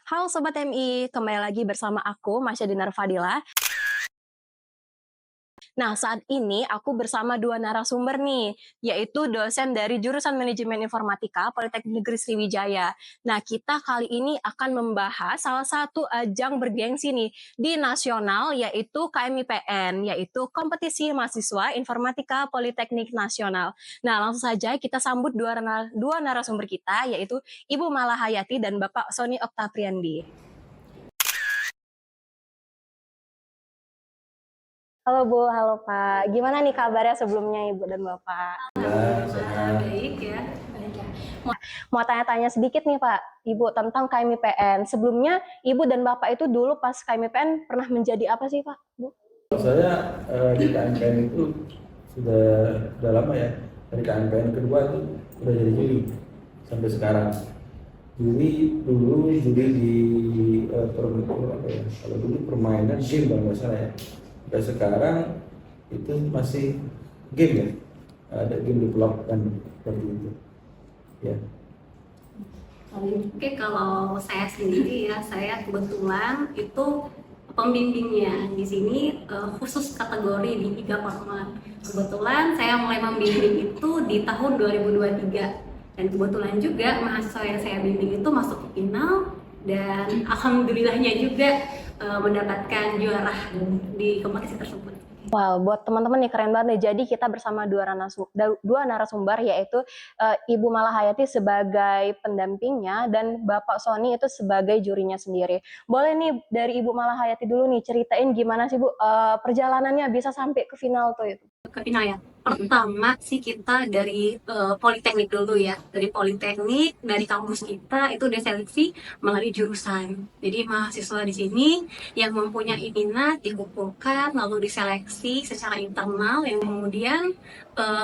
Halo Sobat MI, kembali lagi bersama aku, Masya Dinar Fadila. Nah, saat ini aku bersama dua narasumber nih, yaitu dosen dari jurusan Manajemen Informatika Politeknik Negeri Sriwijaya. Nah, kita kali ini akan membahas salah satu ajang bergengsi nih di nasional, yaitu KMIPN, yaitu Kompetisi Mahasiswa Informatika Politeknik Nasional. Nah, langsung saja kita sambut dua narasumber kita, yaitu Ibu Malahayati dan Bapak Sony Oktapriandi. Halo Bu, halo Pak. Gimana nih kabarnya sebelumnya Ibu dan Bapak? Sehat. Baik ya. Baik ya. Mau tanya-tanya sedikit nih Pak, Ibu tentang KMIPN. Sebelumnya Ibu dan Bapak itu dulu pas KMIPN pernah menjadi apa sih Pak, Bu? Saya di KMPN itu sudah lama ya. Dari KMPN kedua itu udah jadi juri sampai sekarang. Juri di apa ya? Kalau dulu permainan game kalau nggak salah ya. Sampai sekarang itu masih game ya. Ada game development seperti itu. Ya. Oke, kalau saya sendiri ya, saya kebetulan itu pembimbingnya di sini khusus kategori di tiga format. Kebetulan saya mulai membimbing itu di tahun 2023 dan kebetulan juga mahasiswa yang saya bimbing itu masuk ke final dan alhamdulillahnya juga mendapatkan juara di kompetisi tersebut. Wow, buat teman-teman nih keren banget nih. Jadi kita bersama dua narasumber yaitu Ibu Malahayati sebagai pendampingnya dan Bapak Sony itu sebagai jurinya sendiri. Boleh nih dari Ibu Malahayati dulu nih ceritain gimana sih Bu perjalanannya bisa sampai ke final tuh itu. Ke final ya. Pertama sih kita dari Politeknik dulu ya. Dari Politeknik, dari kampus kita itu diseleksi melalui jurusan. Jadi mahasiswa di sini yang mempunyai minat dikumpulkan lalu diseleksi secara internal yang kemudian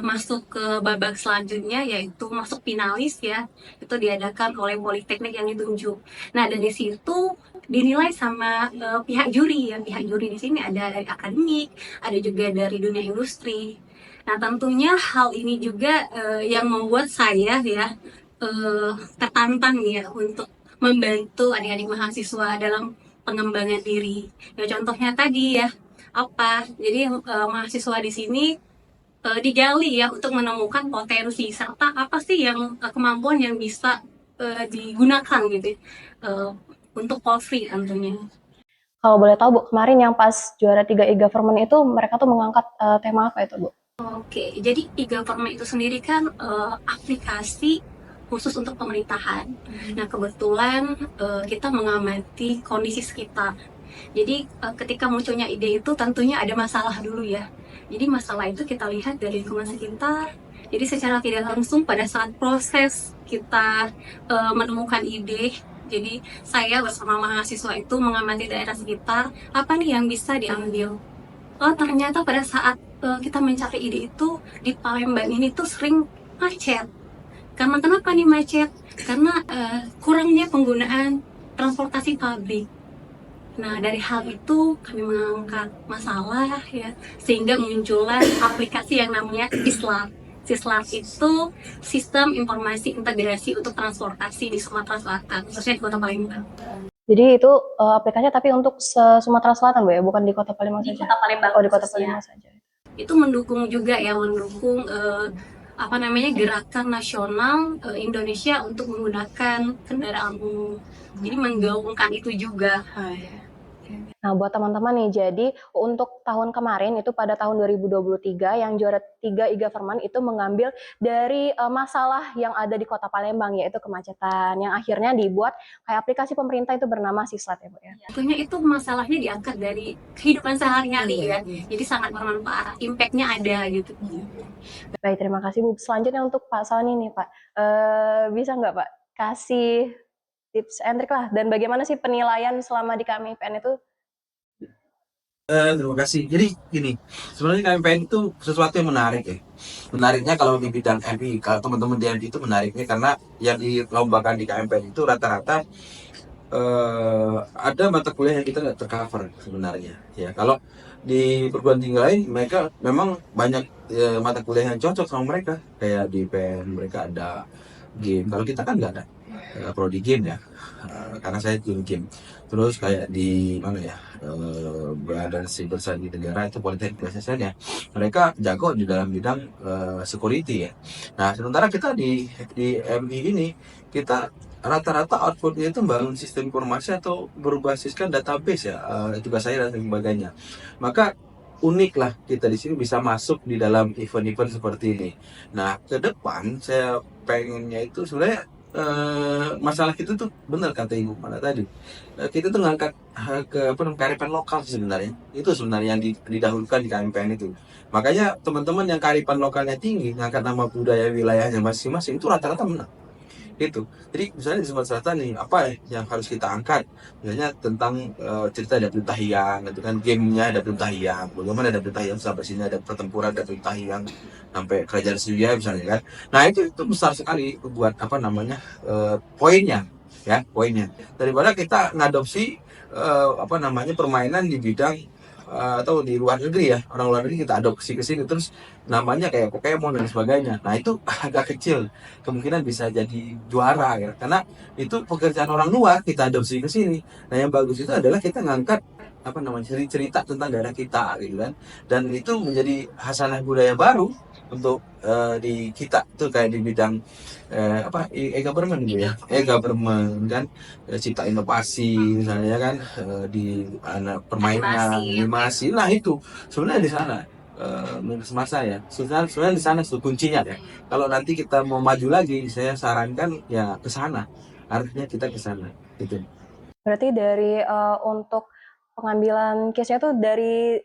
masuk ke babak selanjutnya yaitu masuk finalis ya. Itu diadakan oleh Politeknik yang ditunjuk. Nah, dari situ dinilai sama pihak juri ya. Pihak juri di sini ada dari akademik, ada juga dari dunia industri. Nah, tentunya hal ini juga yang membuat saya ya tertantang ya untuk membantu adik-adik mahasiswa dalam pengembangan diri. Ya contohnya tadi ya apa? Jadi mahasiswa di sini digali ya untuk menemukan potensi serta apa sih yang kemampuan yang bisa digunakan gitu uh, untuk Polri tentunya. Kalau boleh tahu Bu, kemarin yang pas juara 3 e-government itu mereka tuh mengangkat tema apa itu Bu? Oke, jadi e-government itu sendiri kan aplikasi khusus untuk pemerintahan. Nah, kebetulan kita mengamati kondisi sekitar. Jadi ketika munculnya ide itu tentunya ada masalah dulu ya. Jadi masalah itu kita lihat dari lingkungan sekitar. Jadi secara tidak langsung pada saat proses kita menemukan ide, jadi saya bersama mahasiswa itu mengamati daerah sekitar, apa nih yang bisa diambil. Oh, ternyata pada saat kita mencari ide itu di Palembang ini tuh sering macet. Karena kenapa nih macet? Karena kurangnya penggunaan transportasi publik. Nah, dari hal itu kami mengangkat masalah ya, sehingga muncullah aplikasi yang namanya Sislab. Sislab itu Sistem Informasi Integrasi untuk Transportasi di Sumatera Selatan, khususnya di Kota Palembang. Jadi itu aplikasinya tapi untuk Sumatera Selatan Bu ya, bukan di Kota Palembang Di saja. Kota Palembang. Oh, di Kota Palembang saja. Itu mendukung juga ya, mendukung apa namanya gerakan nasional Indonesia untuk menggunakan kendaraan umum. Jadi menggaungkan itu juga. Nah, buat teman-teman nih, jadi untuk tahun kemarin itu pada tahun 2023 yang juara 3 e-government itu mengambil dari masalah yang ada di Kota Palembang yaitu kemacetan yang akhirnya dibuat kayak aplikasi pemerintah itu bernama Sislat ya Bu ya. Tentunya itu masalahnya diangkat dari kehidupan sehari-hari ya. Jadi sangat bermanfaat, impact-nya ada gitu. Baik, terima kasih Bu. Selanjutnya untuk Pak Sony nih Pak, bisa nggak Pak kasih tips and trick lah dan bagaimana sih penilaian selama di KMIPN itu? Terima kasih. Jadi gini, sebenarnya KMPN itu sesuatu yang menarik ya. Menariknya kalau di bidang MI, kalau teman-teman di MI itu menariknya karena yang dilombakan di KMPN itu rata-rata ada mata kuliah yang kita nggak tercover sebenarnya. Ya, kalau di perguruan tinggi lain mereka memang banyak mata kuliah yang cocok sama mereka. Kayak di PN mereka ada game. Kalau kita kan nggak ada. prodi game ya, karena saya tim game. Terus kayak di mana ya, Badan Siber Sandi Negara itu Politeknik BSSN ya, mereka jago di dalam bidang security ya. Nah sementara kita di MI ini, kita rata-rata outputnya itu membangun sistem informasi atau berbasiskan database ya, tugas saya dan sebagainya. Maka unik lah kita di sini bisa masuk di dalam event-event seperti ini. Nah, ke depan saya pengennya itu sebenarnya masalah kita tuh benar kata Ibu mana tadi. Kita tuh ngangkat ke apa namanya kearifan lokal sebenarnya. Itu sebenarnya yang didahulukan di KMPN itu. Makanya teman-teman yang kearifan lokalnya tinggi, ngangkat nama budaya wilayahnya masing-masing itu rata-rata menang itu. Jadi misalnya di Sumatera Selatan nih, apa yang harus kita angkat? Misalnya tentang cerita Dapil Tahiang, itu kan gamenya Dapil Tahiang, bagaimana Dapil Tahiang sampai sini ada pertempuran Dapil Tahiang sampai Kerajaan Sriwijaya misalnya kan. Nah itu besar sekali buat apa namanya poinnya, ya poinnya. Daripada kita ngadopsi apa namanya permainan di bidang atau di luar negeri ya, orang luar negeri kita adopsi ke sini terus namanya kayak Pokemon dan sebagainya. Nah itu agak kecil kemungkinan bisa jadi juara ya, karena itu pekerjaan orang luar kita adopsi ke sini. Nah yang bagus itu adalah kita ngangkat apa namanya cerita tentang daerah kita gitu kan, dan itu menjadi hasanah budaya baru untuk di kita tuh kayak di bidang apa e-government gitu ya, e-government kan, cipta inovasi misalnya kan, di permainan animasi. Nah itu sebenarnya di sana menurut semasa ya, sebenarnya di sana tuh kuncinya ya. Kalau nanti kita mau maju lagi, saya sarankan ya ke sana, artinya kita ke sana gitu. Berarti dari untuk pengambilan case-nya tuh dari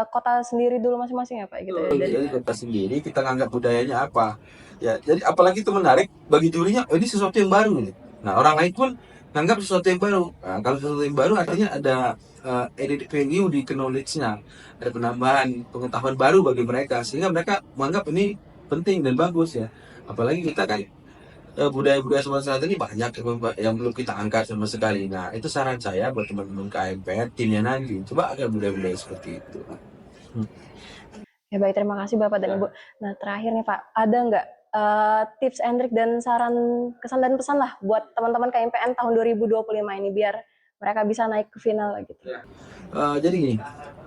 kota sendiri dulu masing-masing ya Pak gitu ya. Jadi kota sendiri kita nganggap budayanya apa ya, jadi apalagi itu menarik bagi jurinya, oh, ini sesuatu yang baru nih. Nah orang lain pun nganggap sesuatu yang baru. Nah, kalau sesuatu yang baru artinya ada added value di knowledge-nya, ada penambahan pengetahuan baru bagi mereka sehingga mereka menganggap ini penting dan bagus ya. Apalagi kita kan budaya-budaya Sumatera Selatan ini banyak yang belum kita angkat sama sekali. Nah itu saran saya buat teman-teman KMPR timnya nanti, coba angkat budaya-budaya seperti itu. Ya baik, terima kasih Bapak dan Ibu. Nah terakhir nih Pak, ada nggak tips and trik dan saran kesan dan pesan lah buat teman-teman KMPN tahun 2025 ini biar mereka bisa naik ke final gitu. Jadi gini,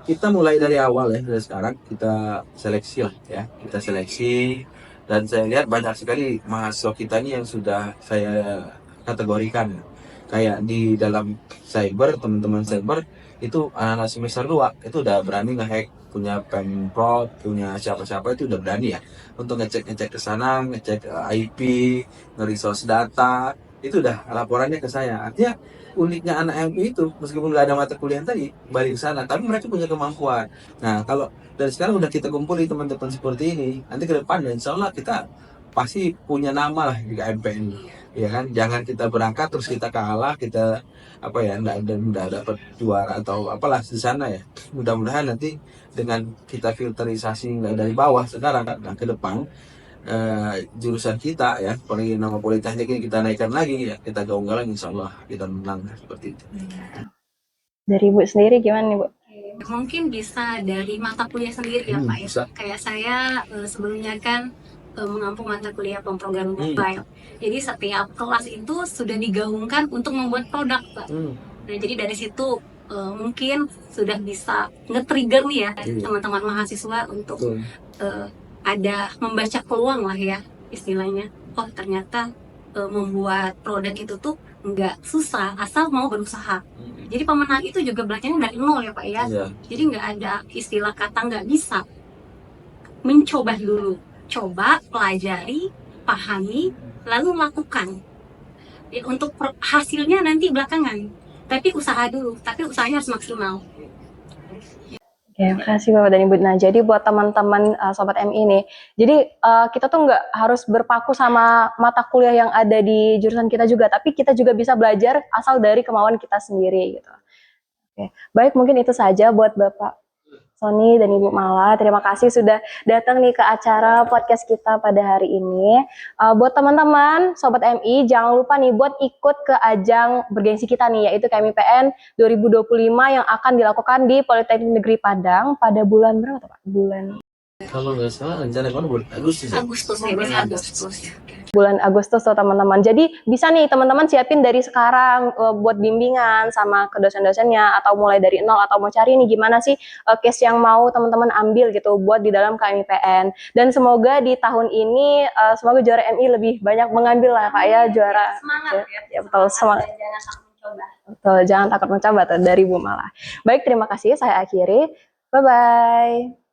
kita mulai dari awal ya, dari sekarang kita seleksi lah ya, kita seleksi, dan saya lihat banyak sekali mahasiswa kita ini yang sudah saya kategorikan. Kayak di dalam cyber, teman-teman cyber itu anak-anak semester 2 itu udah berani ngehack, punya Pemprov, punya siapa-siapa itu udah berani ya untuk ngecek ke sana, ngecek IP, nge-resource data, itu udah laporannya ke saya. Artinya uniknya anak MI itu meskipun nggak ada mata kuliah tadi balik ke sana, tapi mereka punya kemampuan. Nah kalau dari sekarang udah kita kumpuli teman-teman seperti ini, nanti ke depan insya Allah kita pasti punya nama lah di KMPN, ya kan. Jangan kita berangkat terus kita kalah, kita apa ya nggak dapat juara atau apalah di sana ya. Mudah-mudahan nanti dengan kita filterisasi nggak dari bawah sekarang, nah ke depan jurusan kita ya, apalagi nama politeknik ini kita naikkan lagi ya, kita gaung-gaung insya Allah kita menang seperti itu. Dari Ibu sendiri gimana nih Bu? Mungkin bisa dari mata kuliah sendiri ya Pak ya. Bisa. Kayak saya sebelumnya kan mengampu mata kuliah pemrograman mobile. Jadi setiap kelas itu sudah digaungkan untuk membuat produk Pak. Nah jadi dari situ mungkin sudah bisa nge-trigger nih ya teman-teman mahasiswa untuk ada membaca peluang lah ya istilahnya. Oh ternyata membuat produk itu tuh nggak susah asal mau berusaha. Jadi pemenang itu juga belajarnya dari nol ya Pak ya. Jadi nggak ada istilah kata nggak bisa. Mencoba dulu, coba, pelajari, pahami, lalu lakukan. Ya, untuk hasilnya nanti belakangan. Tapi usaha dulu, tapi usahanya harus maksimal. Ya, makasih Bapak dan Ibu. Nah, jadi buat teman-teman Sobat MI ini, jadi kita tuh nggak harus berpaku sama mata kuliah yang ada di jurusan kita juga, tapi kita juga bisa belajar asal dari kemauan kita sendiri gitu. Oke, baik mungkin itu saja buat Bapak Sony dan Ibu Mala. Terima kasih sudah datang nih ke acara podcast kita pada hari ini. Buat teman-teman Sobat MI, jangan lupa nih buat ikut ke ajang bergengsi kita nih, yaitu KMIPN 2025 yang akan dilakukan di Politeknik Negeri Padang pada bulan berapa Pak? Kalau nggak salah rencana bulan Agustus ya? Agustus ya, Agustus. bulan Agustus tuh teman-teman. Jadi bisa nih teman-teman siapin dari sekarang buat bimbingan sama ke dosen-dosennya, atau mulai dari nol, atau mau cari nih gimana sih case yang mau teman-teman ambil gitu buat di dalam KMIPN. Dan semoga di tahun ini semoga juara MI lebih banyak mengambil lah Kak ya, juara. Semangat ya. Ya betul, semangat. Dan jangan takut mencoba. Betul, jangan takut mencoba tuh dari Bu Mala. Baik, terima kasih. Saya akhiri. Bye-bye.